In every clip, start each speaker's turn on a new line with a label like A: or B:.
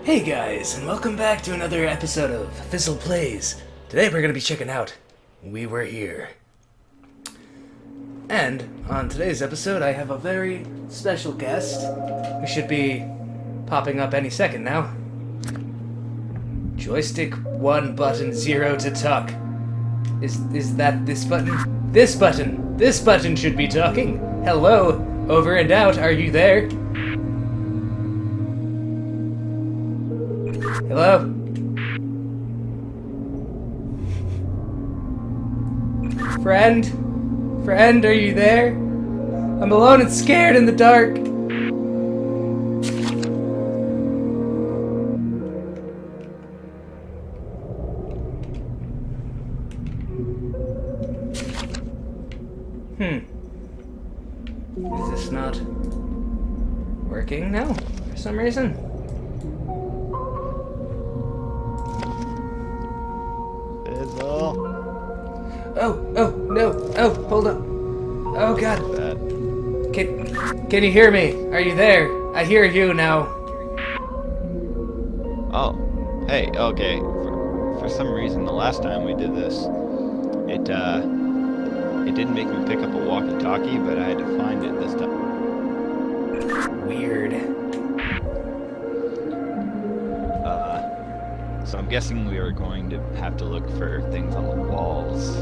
A: Hey guys, and welcome back to another episode of Fizzle Plays. Today we're going to be checking out We Were Here. And on today's episode I have a very special guest who should be popping up any second now. Joystick 1 button 0 to talk. Is that this button? This button! This button should be talking! Hello, over and out, are you there? Hello? Friend? Friend, are you there? I'm alone and scared in the dark. Is this not working now for some reason?
B: Fizzle.
A: Oh, no. Oh, hold up. Oh, God. Can you hear me? Are you there? I hear you now.
B: Oh, hey, okay. For some reason, the last time we did this, it didn't make me pick up a walkie-talkie, but I had to find it this time.
A: Weird.
B: So I'm guessing we are going to have to look for things on the walls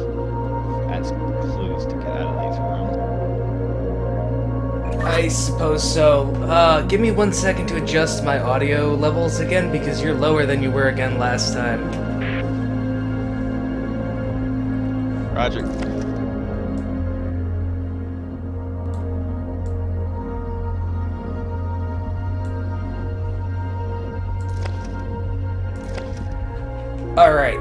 B: as clues to get out of these rooms.
A: I suppose so. Give me 1 second to adjust my audio levels again, because you're lower than you were again last time.
B: Roger.
A: Alright.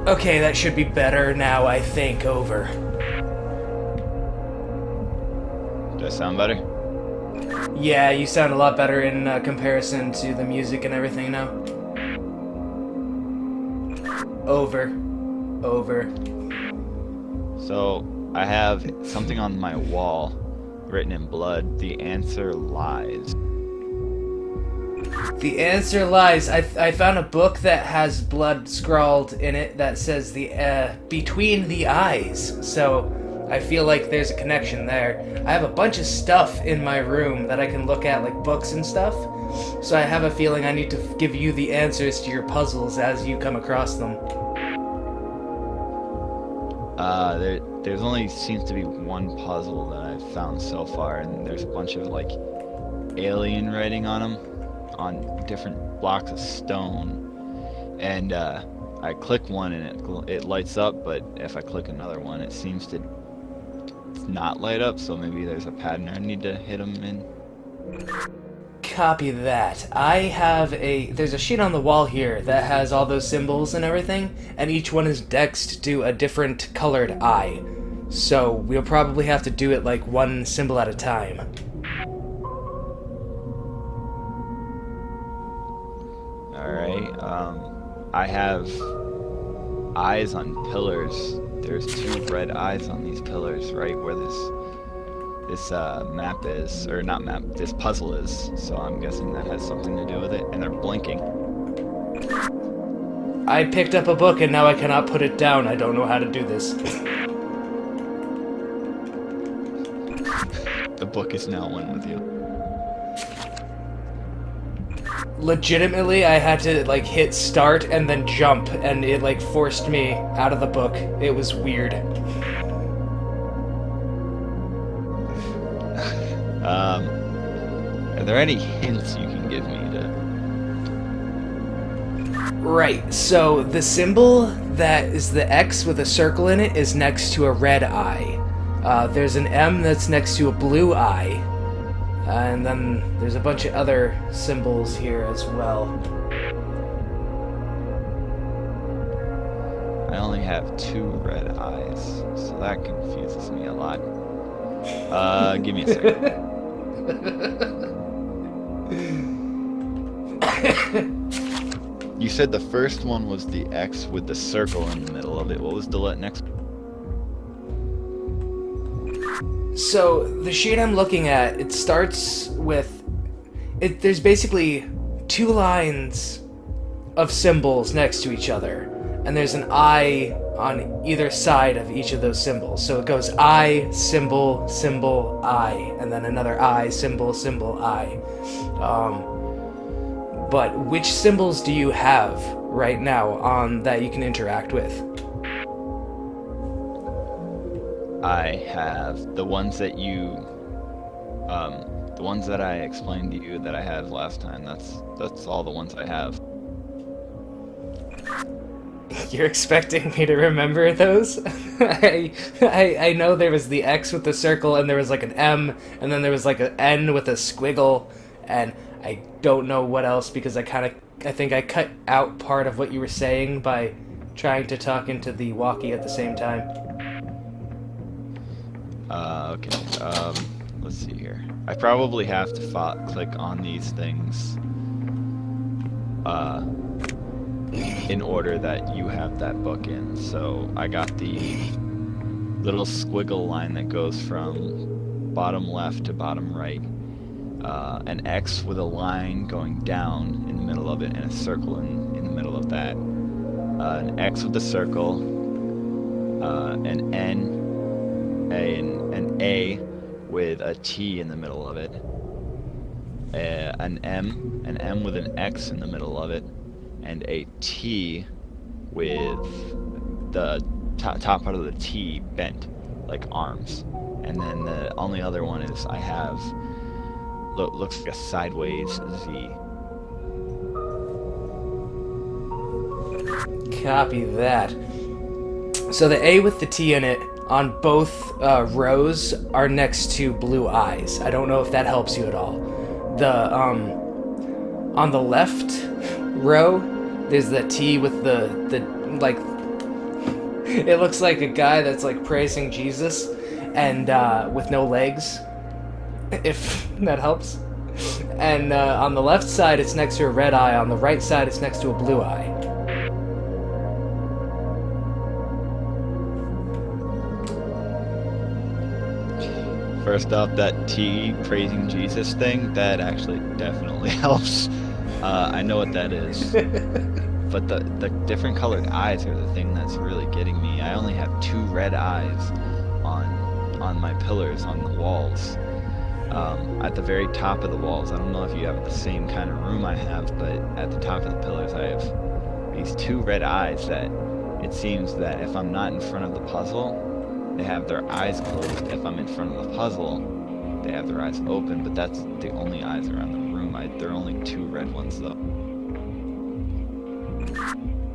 A: Okay, that should be better now, I think. Over.
B: Does that sound better?
A: Yeah, you sound a lot better in comparison to the music and everything now. Over.
B: So, I have something on my wall written in blood. The answer lies.
A: The answer lies. I found a book that has blood scrawled in it that says the between the eyes. So I feel like there's a connection there. I have a bunch of stuff in my room that I can look at, like books and stuff. So I have a feeling I need to give you the answers to your puzzles as you come across them.
B: There's only seems to be one puzzle that I've found so far, and there's a bunch of like alien writing on them, on different blocks of stone, and I click one and it lights up, but if I click another one it seems to not light up, so maybe there's a pattern I need to hit them in.
A: Copy that. There's a sheet on the wall here that has all those symbols and everything, and each one is dexed to a different colored eye. So we'll probably have to do it like one symbol at a time.
B: Alright, I have eyes on pillars. There's 2 red eyes on these pillars, right where this map is, or not map, this puzzle is. So I'm guessing that has something to do with it, and they're blinking.
A: I picked up a book and now I cannot put it down. I don't know how to do this.
B: The book is now one with you.
A: Legitimately, I had to like hit start and then jump, and it like forced me out of the book. It was weird.
B: Are there any hints you can give me to?
A: Right, so the symbol that is the X with a circle in it is next to a red eye. There's an M that's next to a blue eye. And then there's a bunch of other symbols here as well.
B: I only have 2 red eyes, so that confuses me a lot. Give me a second. You said the first one was the X with the circle in the middle of it. What was the next?
A: So the sheet I'm looking at, it starts with there's basically 2 lines of symbols next to each other, and there's an I on either side of each of those symbols. So it goes I, symbol, symbol, I, and then another I, symbol, symbol, I. But which symbols do you have right now on that you can interact with?
B: I have the ones that you, the ones that I explained to you that I had last time. That's all the ones I have.
A: You're expecting me to remember those? I know there was the X with the circle, and there was like an M, and then there was like an N with a squiggle, and I don't know what else because I think I cut out part of what you were saying by trying to talk into the walkie at the same time.
B: Okay. Let's see here. I probably have to click on these things in order that you have that book in. So I got the little squiggle line that goes from bottom left to bottom right, an X with a line going down in the middle of it and a circle in the middle of that, an X with a circle, an N, an A with a T in the middle of it, an M with an X in the middle of it, and a T with the top part of the T bent, like arms. And then the only other one is I have, looks like a sideways Z.
A: Copy that. So the A with the T in it on both rows are next to blue eyes. I don't know if that helps you at all. The on the left row, there's the T with the like. It looks like a guy that's like praising Jesus, and with no legs. If that helps. And on the left side, it's next to a red eye. On the right side, it's next to a blue eye.
B: First up, that T praising Jesus thing, that actually definitely helps. I know what that is. But the different colored eyes are the thing that's really getting me. I only have 2 red eyes on my pillars on the walls. At the very top of the walls, I don't know if you have the same kind of room I have, but at the top of the pillars I have these 2 red eyes that it seems that if I'm not in front of the puzzle, they have their eyes closed. If I'm in front of the puzzle, they have their eyes open, but that's the only eyes around the room. There are only 2 red ones though.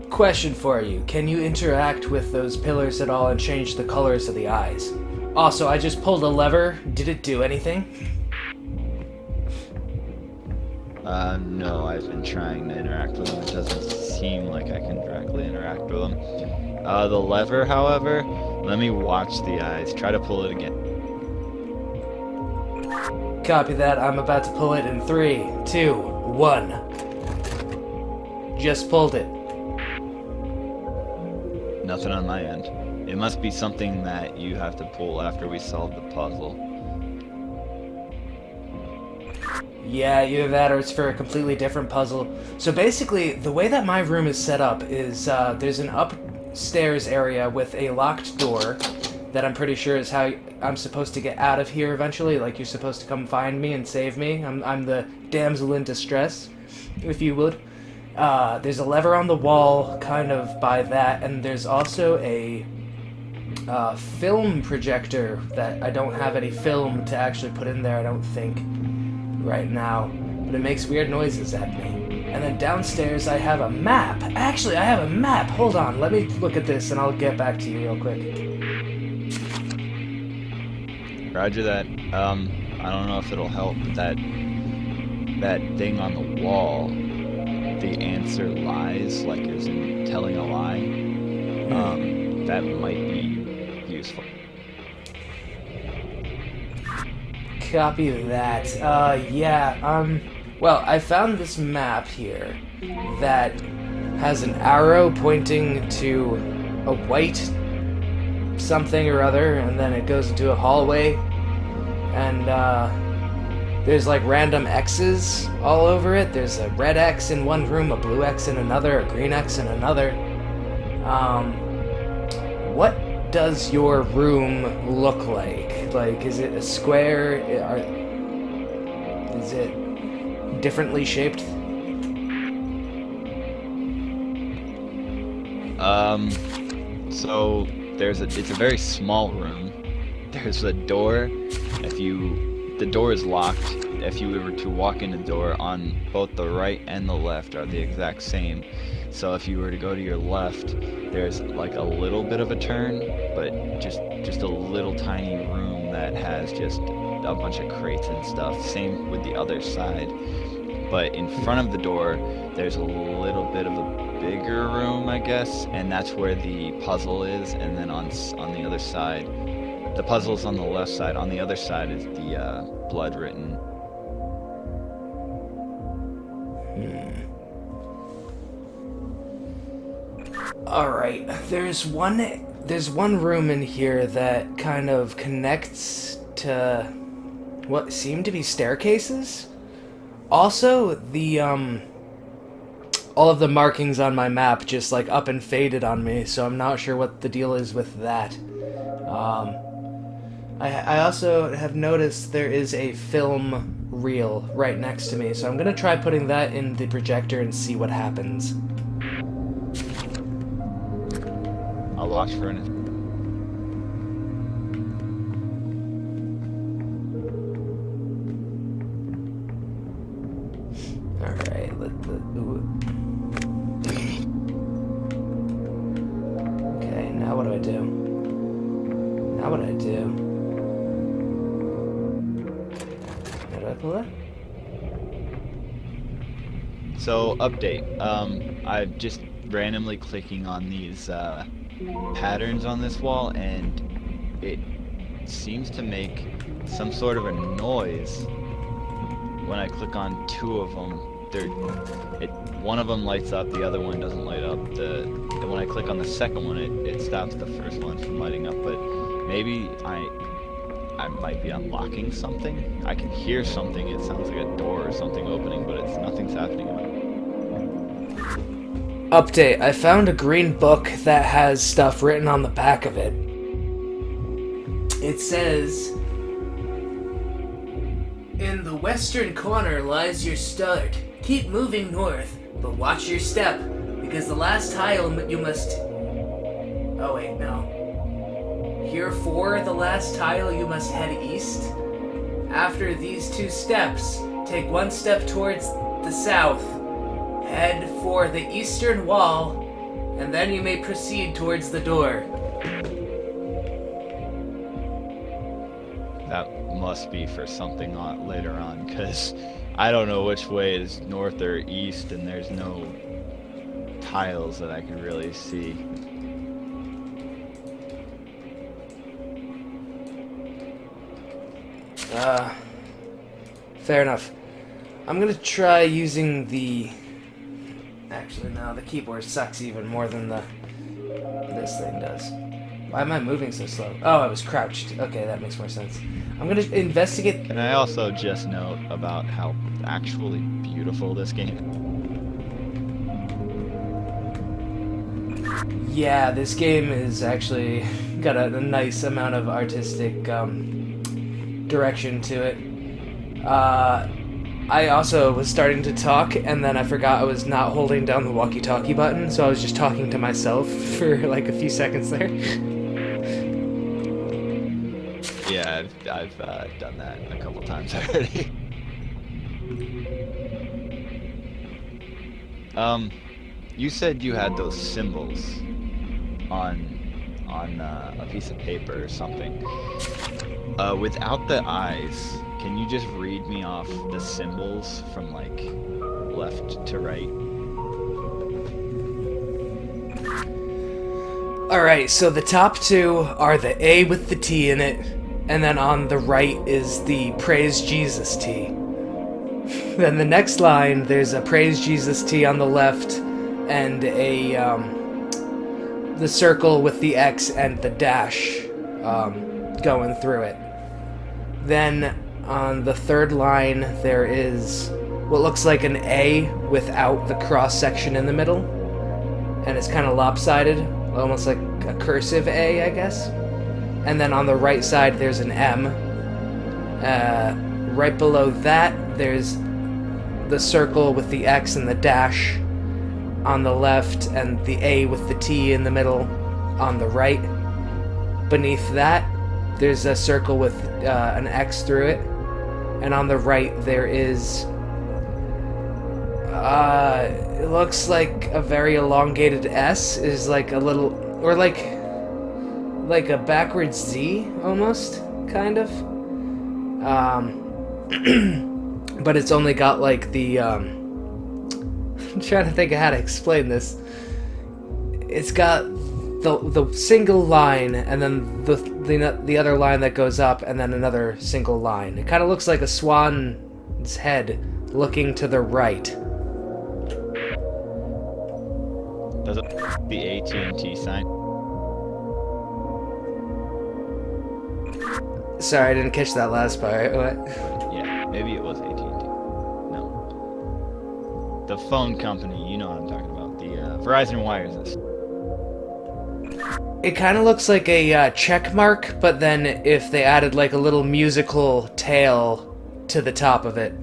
A: Question for you. Can you interact with those pillars at all and change the colors of the eyes? Also, I just pulled a lever. Did it do anything?
B: No, I've been trying to interact with them. It doesn't seem like I can directly interact with them. The lever, however, let me watch the eyes. Try to pull it again.
A: Copy that. I'm about to pull it in 3, 2, 1. Just pulled it.
B: Nothing on my end. It must be something that you have to pull after we solve the puzzle.
A: Yeah, either that or it's for a completely different puzzle. So basically, the way that my room is set up is there's an upstairs area with a locked door. that I'm pretty sure is how I'm supposed to get out of here eventually. Like, you're supposed to come find me and save me. I'm the damsel in distress, if you would. There's a lever on the wall, kind of by that, and there's also a film projector that I don't have any film to actually put in there, I don't think, right now. But it makes weird noises at me. And then downstairs I have a map. Actually, I have a map. Hold on, let me look at this and I'll get back to you real quick.
B: Roger that. I don't know if it'll help, but that thing on the wall, the answer lies, like as in telling a lie, that might be useful.
A: Copy that. Well, I found this map here that has an arrow pointing to a white something or other, and then it goes into a hallway, and there's like random X's all over it. There's a red X in one room, a blue X in another, a green X in another. What does your room look like? Like, is it a square? Is it differently shaped?
B: So it's a very small room. There's a door. The door is locked. If you were to walk in the door, on both the right and the left are the exact same. So if you were to go to your left, there's like a little bit of a turn, but just a little tiny room that has just a bunch of crates and stuff. Same with the other side. But in front of the door, there's a little bit of a bigger room, I guess, and that's where the puzzle is. And then on the other side, the puzzle's on the left side. On the other side is the blood written.
A: All right, there's one room in here that kind of connects to what seem to be staircases. Also, the all of the markings on my map just like up and faded on me, so I'm not sure what the deal is with that. I also have noticed there is a film reel right next to me, so I'm gonna try putting that in the projector and see what happens.
B: I'll watch for it.
A: Alright, okay, now what do I do? Now what do I do? How do I pull that?
B: So, update. I'm just randomly clicking on these patterns on this wall, and it seems to make some sort of a noise when I click on two of them. One of them lights up, the other one doesn't light up. And when I click on the second one, it stops the first one from lighting up. But maybe I might be unlocking something. I can hear something. It sounds like a door or something opening, but nothing's happening.
A: Update, I found a green book that has stuff written on the back of it. It says, "In the western corner lies your start. Keep moving north, but watch your step, because the last tile you must..." Oh wait, no. "Here for the last tile you must head east. After these 2 steps, take 1 step towards the south. Head for the eastern wall, and then you may proceed towards the door."
B: That must be for something later on, because I don't know which way is north or east, and there's no tiles that I can really see.
A: Fair enough. I'm gonna try using the... Actually, no, the keyboard sucks even more than this thing does. Why am I moving so slow? Oh, I was crouched. Okay, that makes more sense. I'm gonna investigate...
B: And I also just note about how actually beautiful this game is.
A: Yeah, this game is actually got a nice amount of artistic direction to it. I also was starting to talk, and then I forgot I was not holding down the walkie-talkie button, so I was just talking to myself for like a few seconds there.
B: Yeah, I've done that a couple times already. You said you had those symbols on a piece of paper or something. Without the eyes, can you just read me off the symbols from like left to right?
A: Alright, so the top two are the A with the T in it, and then on the right is the Praise Jesus T. Then the next line, there's a Praise Jesus T on the left, and the circle with the X and the dash going through it. Then on the third line, there is what looks like an A without the cross section in the middle, and it's kind of lopsided, almost like a cursive A, I guess. And then on the right side, there's an M. Right below that, there's the circle with the X and the dash on the left, and the A with the T in the middle on the right. Beneath that, there's a circle with an X through it, and on the right there is it looks like a very elongated S, is like a little, or like a backwards Z almost, kind of. But it's only got like the I'm trying to think of how to explain this. It's got the single line, and then the other line that goes up, and then another single line. It kind of looks like a swan's head looking to the right.
B: Does it the AT&T sign?
A: Sorry, I didn't catch that last part. What?
B: Yeah, maybe it was AT&T. No. The phone company, you know what I'm talking about. The Verizon wires this.
A: It kind of looks like a check mark, but then if they added like a little musical tail to the top of it.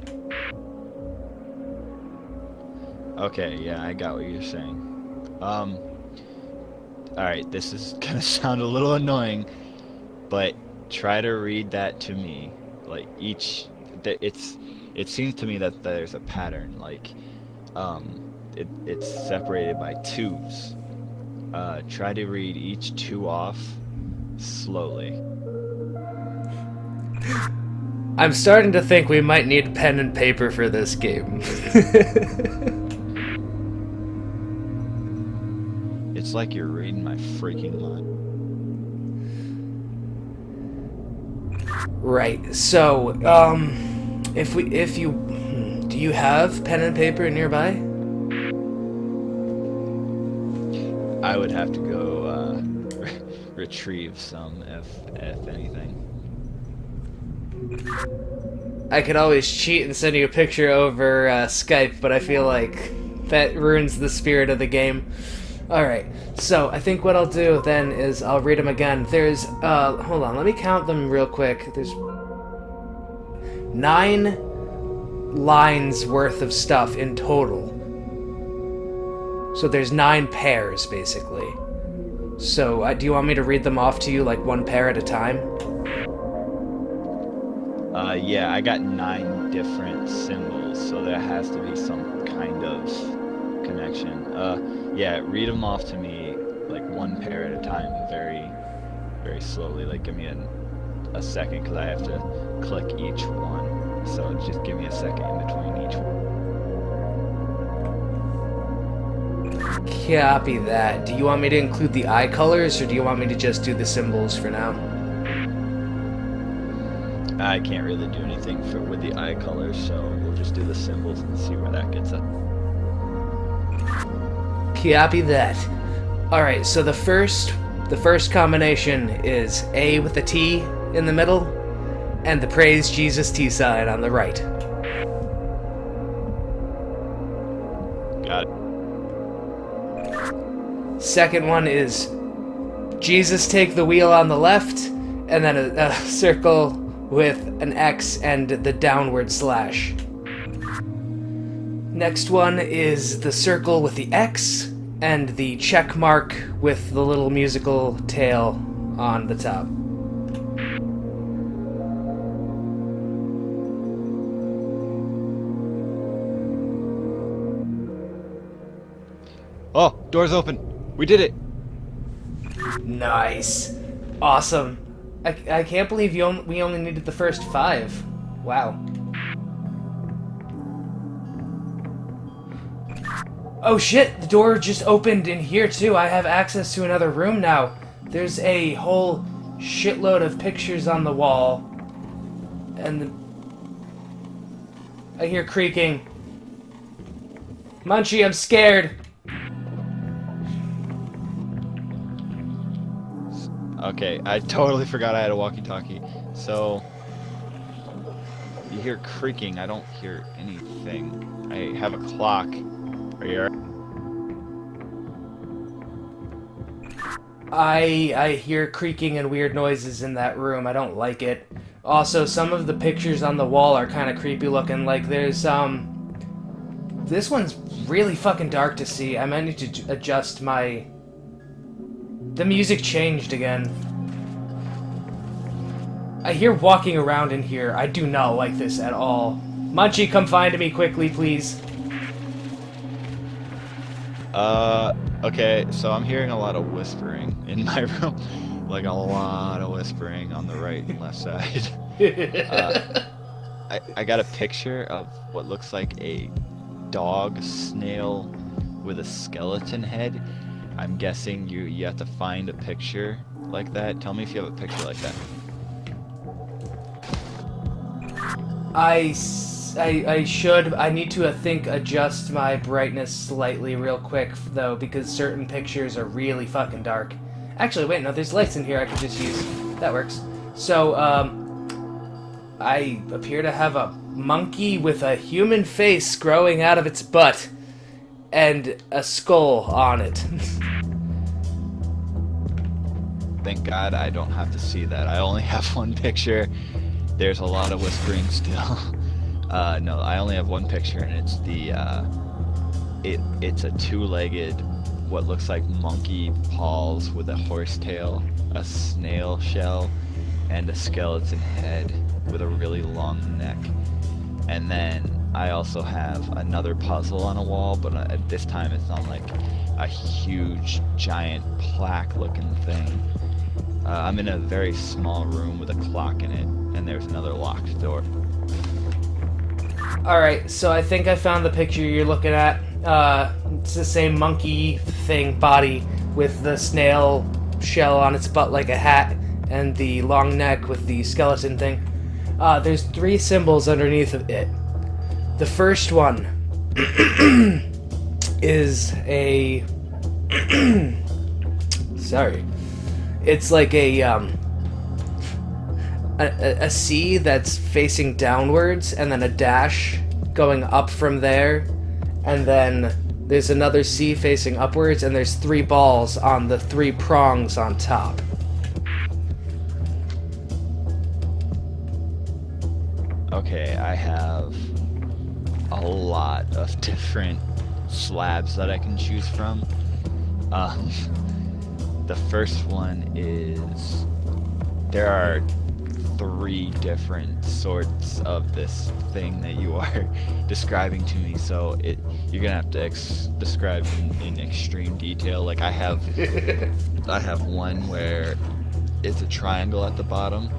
B: Okay, yeah, I got what you're saying. Alright, this is gonna sound a little annoying, but try to read that to me. Like it seems to me that there's a pattern, like it's separated by twos. Try to read each two off slowly.
A: I'm starting to think we might need pen and paper for this game.
B: It's like you're reading my freaking mind.
A: Right. So, do you have pen and paper nearby?
B: I would have to go retrieve some, if anything.
A: I could always cheat and send you a picture over Skype, but I feel like that ruins the spirit of the game. Alright, so I think what I'll do then is I'll read them again. There's, hold on, let me count them real quick. There's 9 lines worth of stuff in total. So there's 9 pairs, basically. So, do you want me to read them off to you, like, one pair at a time?
B: Yeah, I got 9 different symbols, so there has to be some kind of connection. Yeah, read them off to me, like, one pair at a time, very, very slowly. Like, give me a second, because I have to click each one. So just give me a second in between each one.
A: Copy that. Do you want me to include the eye colors, or do you want me to just do the symbols for now?
B: I can't really do anything with the eye colors, so we'll just do the symbols and see where that gets us.
A: Copy that. Alright, so the first combination is A with a T in the middle, and the Praise Jesus T sign on the right.
B: Got it.
A: Second one is Jesus take the wheel on the left, and then a circle with an X and the downward slash. Next one is the circle with the X and the check mark with the little musical tail on the top.
B: Oh, door's open. We did it.
A: Nice. Awesome. I can't believe we only needed the first 5. Wow. Oh shit, the door just opened in here too. I have access to another room now. There's a whole shitload of pictures on the wall. And I hear creaking. Munchy, I'm scared.
B: Okay, I totally forgot I had a walkie-talkie. So, you hear creaking. I don't hear anything. I have a clock. Are you alright?
A: I hear creaking and weird noises in that room. I don't like it. Also, some of the pictures on the wall are kind of creepy looking. Like, there's, this one's really fucking dark to see. I might need to adjust my... The music changed again. I hear walking around in here. I do not like this at all. Munchy, come find me quickly, please.
B: Okay, so I'm hearing a lot of whispering in my room. Like a lot of whispering on the right and left side. I got a picture of what looks like a dog snail with a skeleton head. I'm guessing you have to find a picture like that. Tell me if you have a picture like that.
A: I should. I need to, I think, adjust my brightness slightly real quick, though, because certain pictures are really fucking dark. Actually, wait, no, there's lights in here I could just use. That works. So, I appear to have a monkey with a human face growing out of its butt. And a skull on it.
B: Thank God I don't have to see that. I only have one picture. There's a lot of whispering still. No, I only have one picture, and it's the it's a two-legged, what looks like monkey paws with a horse tail, a snail shell, and a skeleton head with a really long neck. And then I also have another puzzle on a wall, but this time it's on like a huge, giant plaque-looking thing. I'm in a very small room with a clock in it, and there's another locked door.
A: Alright, so I think I found the picture you're looking at. It's the same monkey thing body with the snail shell on its butt like a hat, and the long neck with the skeleton thing. There's 3 symbols underneath of it. The first one is a... Sorry. It's like a C that's facing downwards, and then a dash going up from there, and then there's another C facing upwards, and there's 3 balls on the 3 prongs on top.
B: Okay, I have a lot of different slabs that I can choose from. The first one is, there are 3 different sorts of this thing that you are describing to me, so you're gonna have to describe in extreme detail. Like I have one where it's a triangle at the bottom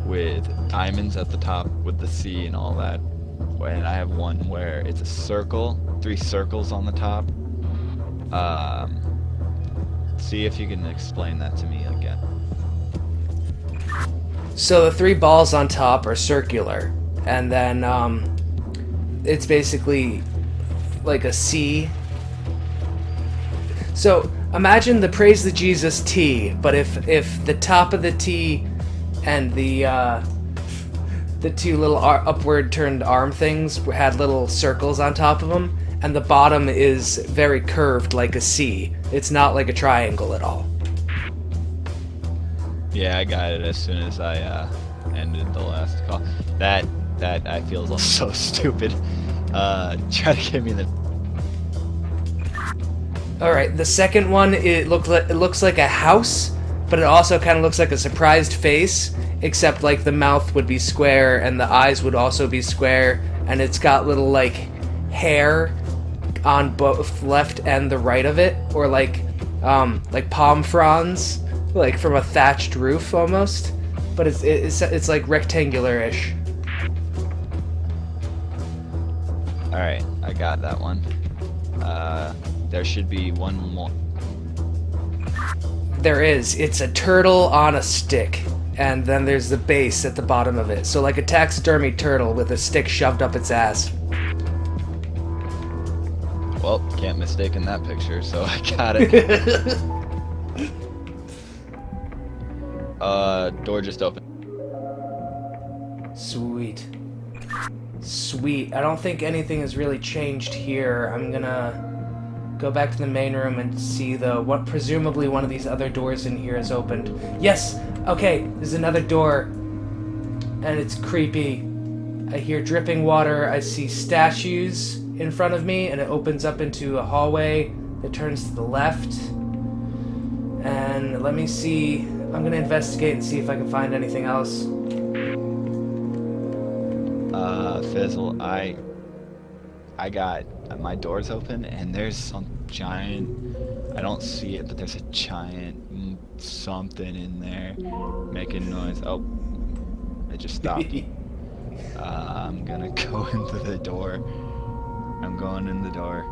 B: with diamonds at the top with the C and all that, and I have one where it's a circle, 3 circles on the top. See if you can explain that to me again.
A: So the 3 balls on top are circular, and then it's basically like a C. So imagine the Praise the Jesus T, but if the top of the T and the 2 little upward turned arm things had little circles on top of them, and the bottom is very curved like a C. It's not like a triangle at all.
B: Yeah, I got it as soon as I ended the last call. That I feel so stupid. Try to give me the.
A: All right, the second one it looks like a house, but it also kind of looks like a surprised face, except like the mouth would be square and the eyes would also be square, and it's got little like hair on both left and the right of it, or like palm fronds, like from a thatched roof almost, but it's like rectangular-ish.
B: All right, I got that one. There should be one more.
A: There is. It's a turtle on a stick, and then there's the base at the bottom of it. So like a taxidermy turtle with a stick shoved up its ass.
B: Well, can't mistake in that picture, so I got it. Door just opened.
A: Sweet. Sweet. I don't think anything has really changed here. I'm gonna go back to the main room and see what presumably one of these other doors in here is opened. Yes! Okay, there's another door. And it's creepy. I hear dripping water, I see statues in front of me, and it opens up into a hallway that turns to the left. And let me see. I'm gonna investigate and see if I can find anything else.
B: Fizzle, I got my doors open and there's some giant, I don't see it, but there's a giant something in there making noise. Oh, it just stopped. I'm gonna go into the door. I'm going in the door.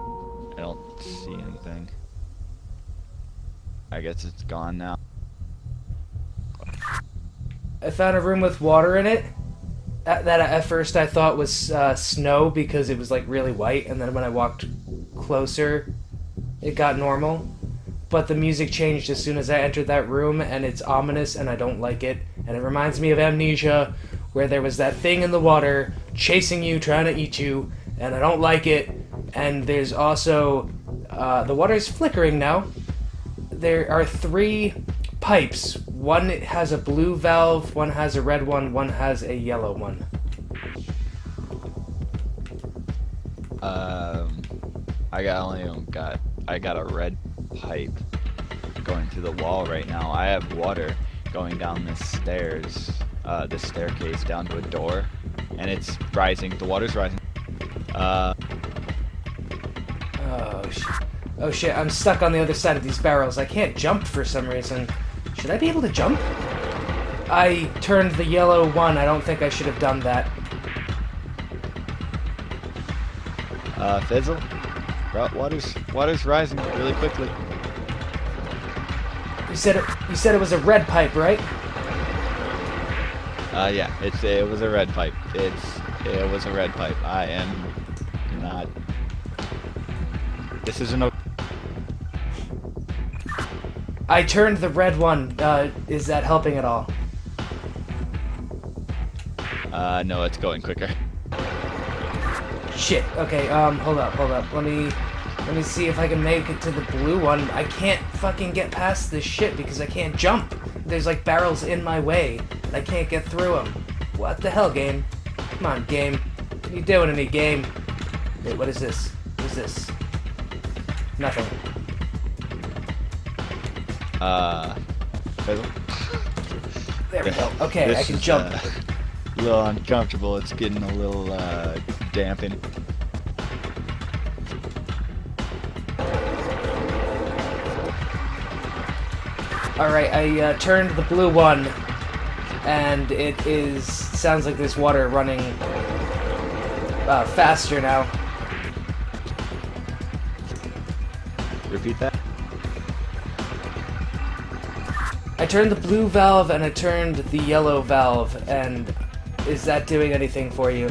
B: I don't see anything. I guess it's gone now.
A: I found a room with water in it. That at first I thought was snow because it was like really white, and then when I walked closer, it got normal. But the music changed as soon as I entered that room, and it's ominous, and I don't like it. And it reminds me of Amnesia, where there was that thing in the water chasing you, trying to eat you, and I don't like it. And there's also the water's flickering now. There are 3 pipes. One has a blue valve, one has a red one has a yellow one.
B: I got a red pipe going through the wall right now. I have water going down the stairs, the staircase down to a door, and it's rising. The water's rising.
A: Oh shit, I'm stuck on the other side of these barrels. I can't jump for some reason. Should I be able to jump? I turned the yellow one. I don't think I should have done that.
B: Fizzle? Water's rising really quickly.
A: You said it was a red pipe, right?
B: Yeah, it was a red pipe. It was a red pipe. I am not. This isn't okay.
A: I turned the red one. Is that helping at all?
B: No, it's going quicker.
A: Shit. Okay. Hold up. Let me see if I can make it to the blue one. I can't fucking get past this shit because I can't jump. There's like barrels in my way. I can't get through them. What the hell, game? Come on, game. What are you doing to me, game? Wait, what is this? What is this? Nothing.
B: Fizzle?
A: There we go. Okay,
B: This
A: I can
B: is,
A: jump.
B: A little uncomfortable. It's getting a little damping.
A: Alright, I turned the blue one, and it sounds like there's water running faster now.
B: Repeat that.
A: I turned the blue valve and I turned the yellow valve, and is that doing anything for you?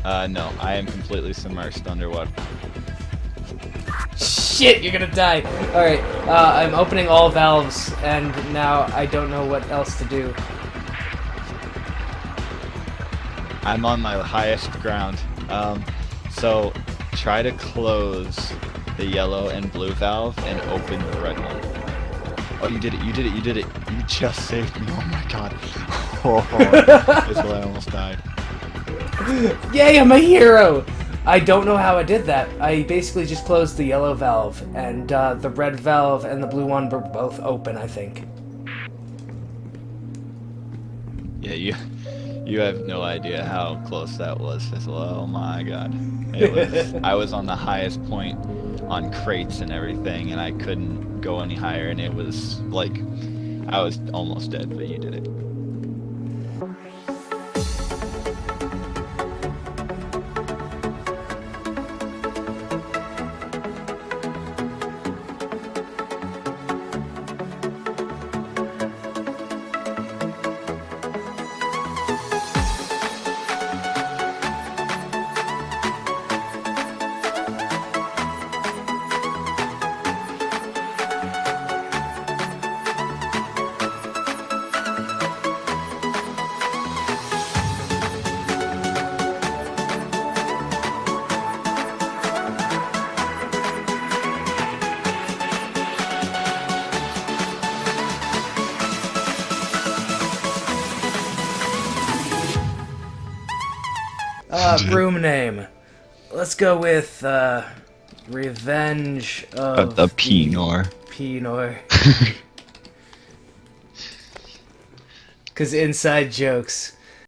B: No, I am completely submersed underwater.
A: Shit, you're gonna die! Alright, I'm opening all valves, and now I don't know what else to do.
B: I'm on my highest ground. So try to close the yellow and blue valve and open the red one. Oh, you did it, you did it, you did it. You just saved me. Oh my god. Oh, Fizzle, I almost died.
A: Yay, I'm a hero! I don't know how I did that. I basically just closed the yellow valve, and the red valve and the blue one were both open, I think.
B: Yeah, you have no idea how close that was, Fizzle. Oh my god. It was, I was on the highest point on crates and everything, and I couldn't go any higher, and it was like, I was almost dead, but you did it.
A: Room name. Let's go with, Revenge of
B: The Pinor.
A: Pinor. Because inside jokes.